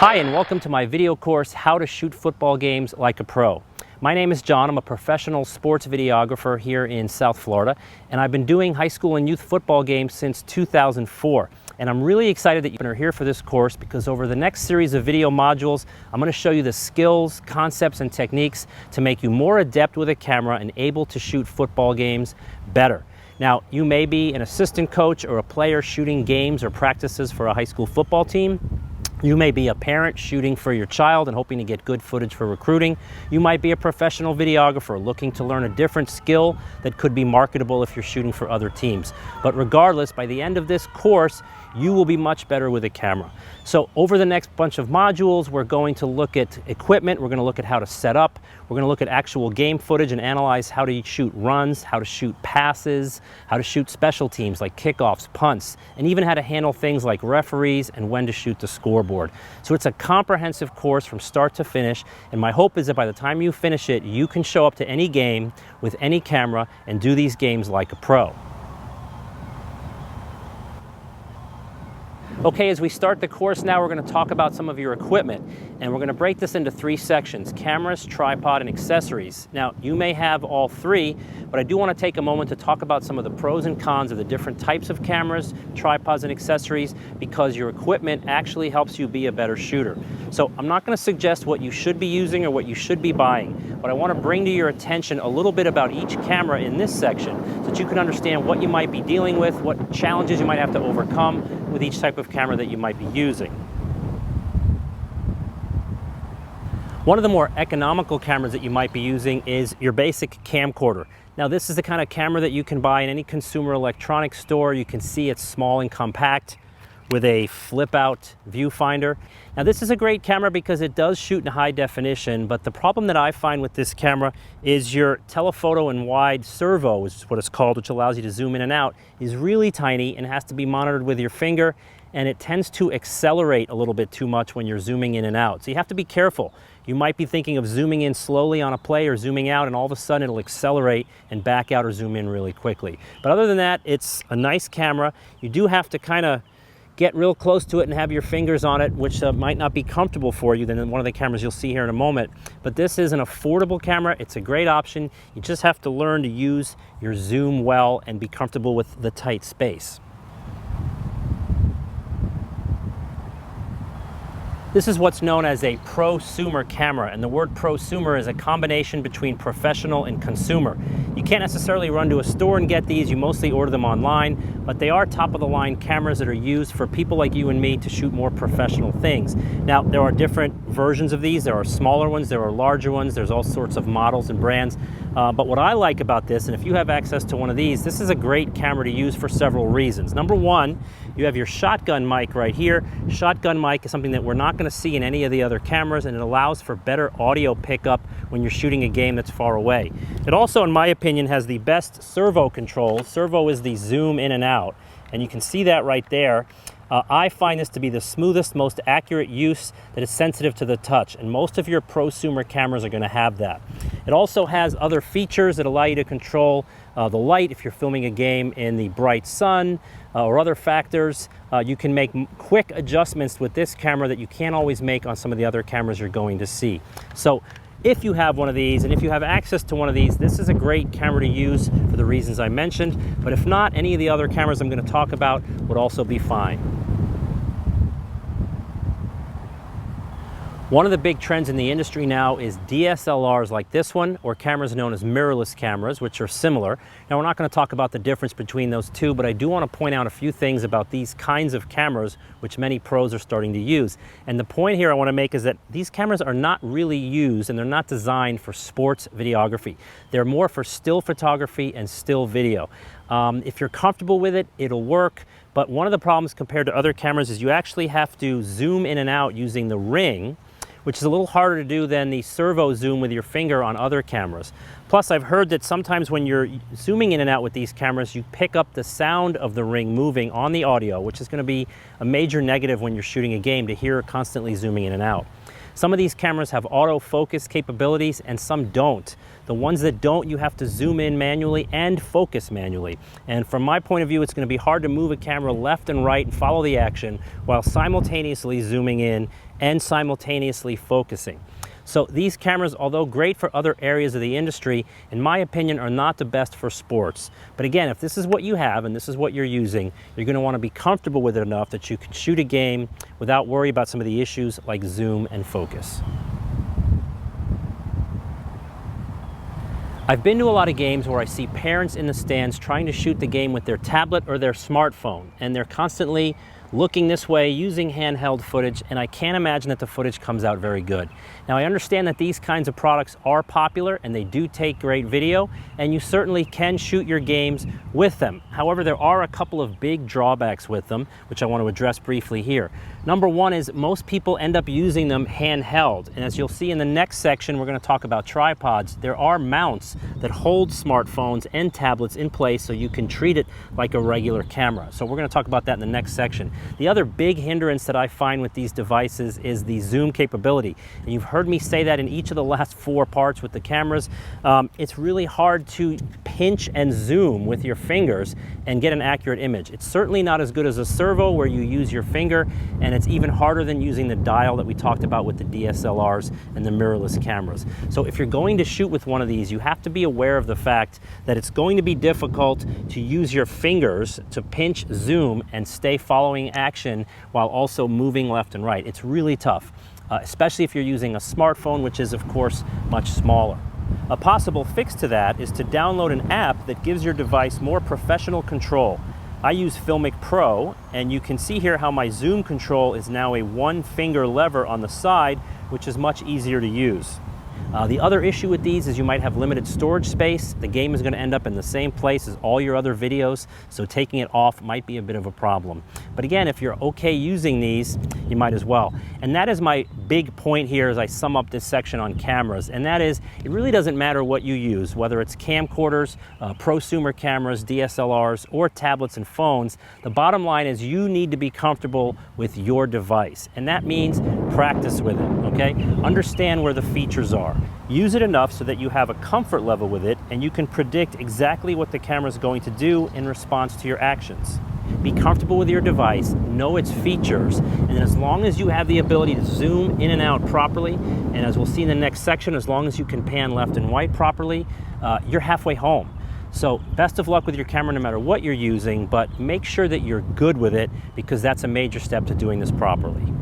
Hi, and welcome to my video course, How to Shoot Football Games Like a Pro. My name is John. I'm a professional sports videographer here in South Florida, and I've been doing high school and youth football games since 2004. And I'm really excited that you're here for this course because over the next series of video modules, I'm going to show you the skills, concepts, and techniques to make you more adept with a camera and able to shoot football games better. Now, you may be an assistant coach or a player shooting games or practices for a high school football team. You may be a parent shooting for your child and hoping to get good footage for recruiting. You might be a professional videographer looking to learn a different skill that could be marketable if you're shooting for other teams. But regardless, by the end of this course, you will be much better with a camera. So over the next bunch of modules, we're going to look at equipment, we're going to look at how to set up, we're going to look at actual game footage and analyze how to shoot runs, how to shoot passes, how to shoot special teams like kickoffs, punts, and even how to handle things like referees and when to shoot the scoreboard. So it's a comprehensive course from start to finish, and my hope is that by the time you finish it, you can show up to any game with any camera and do these games like a pro. Okay, as we start the course now, we're going to talk about some of your equipment, and we're going to break this into three sections: cameras, tripod, and accessories. Now, you may have all three, but I do want to take a moment to talk about some of the pros and cons of the different types of cameras, tripods, and accessories, because your equipment actually helps you be a better shooter. So I'm not going to suggest what you should be using or what you should be buying, but I want to bring to your attention a little bit about each camera in this section so that you can understand what you might be dealing with, what challenges you might have to overcome with each type of camera that you might be using. One of the more economical cameras that you might be using is your basic camcorder. Now, this is the kind of camera that you can buy in any consumer electronics store. You can see it's small and compact with a flip-out viewfinder. Now, this is a great camera because it does shoot in high definition, but the problem that I find with this camera is your telephoto and wide servo, which is what it's called, which allows you to zoom in and out, is really tiny and has to be monitored with your finger, and it tends to accelerate a little bit too much when you're zooming in and out. So you have to be careful. You might be thinking of zooming in slowly on a play or zooming out, and all of a sudden it'll accelerate and back out or zoom in really quickly. But other than that, it's a nice camera. You do have to kind of get real close to it and have your fingers on it, which might not be comfortable for you than in one of the cameras you'll see here in a moment. But this is an affordable camera. It's a great option. You just have to learn to use your zoom well and be comfortable with the tight space. This is what's known as a prosumer camera, and the word prosumer is a combination between professional and consumer. You can't necessarily run to a store and get these, you mostly order them online, but they are top-of-the-line cameras that are used for people like you and me to shoot more professional things. Now, there are different versions of these. There are smaller ones, there are larger ones, there's all sorts of models and brands. But what I like about this, and if you have access to one of these, this is a great camera to use for several reasons. Number one, you have your shotgun mic right here. Shotgun mic is something that we're not going to see in any of the other cameras, and it allows for better audio pickup when you're shooting a game that's far away. It also, in my opinion, has the best servo control. Servo is the zoom in and out, and you can see that right there. I find this to be the smoothest, most accurate use that is sensitive to the touch, and most of your prosumer cameras are going to have that. It also has other features that allow you to control the light if you're filming a game in the bright sun or other factors. You can make quick adjustments with this camera that you can't always make on some of the other cameras you're going to see. So if you have one of these, and if you have access to one of these, this is a great camera to use for the reasons I mentioned. But if not, any of the other cameras I'm going to talk about would also be fine. One of the big trends in the industry now is DSLRs like this one, or cameras known as mirrorless cameras, which are similar. Now, we're not going to talk about the difference between those two, but I do want to point out a few things about these kinds of cameras, which many pros are starting to use. And the point here I want to make is that these cameras are not really used, and they're not designed for sports videography. They're more for still photography and still video. If you're comfortable with it, it'll work. But one of the problems compared to other cameras is you actually have to zoom in and out using the ring, which is a little harder to do than the servo zoom with your finger on other cameras. Plus, I've heard that sometimes when you're zooming in and out with these cameras, you pick up the sound of the ring moving on the audio, which is going to be a major negative when you're shooting a game, to hear it constantly zooming in and out. Some of these cameras have autofocus capabilities and some don't. The ones that don't, you have to zoom in manually and focus manually. And from my point of view, it's going to be hard to move a camera left and right and follow the action while simultaneously zooming in and simultaneously focusing. So these cameras, although great for other areas of the industry, in my opinion, are not the best for sports. But again, if this is what you have and this is what you're using, you're going to want to be comfortable with it enough that you can shoot a game without worry about some of the issues like zoom and focus. I've been to a lot of games where I see parents in the stands trying to shoot the game with their tablet or their smartphone, and they're constantly looking this way, using handheld footage, and I can't imagine that the footage comes out very good. Now, I understand that these kinds of products are popular and they do take great video, and you certainly can shoot your games with them. However, there are a couple of big drawbacks with them, which I want to address briefly here. Number one is most people end up using them handheld, and as you'll see in the next section, we're going to talk about tripods. There are mounts that hold smartphones and tablets in place so you can treat it like a regular camera. So we're going to talk about that in the next section. The other big hindrance that I find with these devices is the zoom capability. And you've heard me say that in each of the last 4 parts with the cameras. It's really hard to pinch and zoom with your fingers and get an accurate image. It's certainly not as good as a servo where you use your finger, and it's even harder than using the dial that we talked about with the DSLRs and the mirrorless cameras. So if you're going to shoot with one of these, you have to be aware of the fact that it's going to be difficult to use your fingers to pinch, zoom, and stay following action while also moving left and right. It's really tough, especially if you're using a smartphone, which is of course much smaller. A possible fix to that is to download an app that gives your device more professional control. I use Filmic Pro, and you can see here how my zoom control is now a 1-finger lever on the side, which is much easier to use. The other issue with these is you might have limited storage space. The game is going to end up in the same place as all your other videos, so taking it off might be a bit of a problem. But again, if you're okay using these, you might as well. And that is my big point here as I sum up this section on cameras, and that is it really doesn't matter what you use, whether it's camcorders, prosumer cameras, DSLRs, or tablets and phones. The bottom line is you need to be comfortable with your device, and that means practice with it, okay? Understand where the features are. Use it enough so that you have a comfort level with it and you can predict exactly what the camera is going to do in response to your actions. Be comfortable with your device, know its features, and as long as you have the ability to zoom in and out properly, and as we'll see in the next section, as long as you can pan left and right properly, you're halfway home. So best of luck with your camera no matter what you're using, but make sure that you're good with it because that's a major step to doing this properly.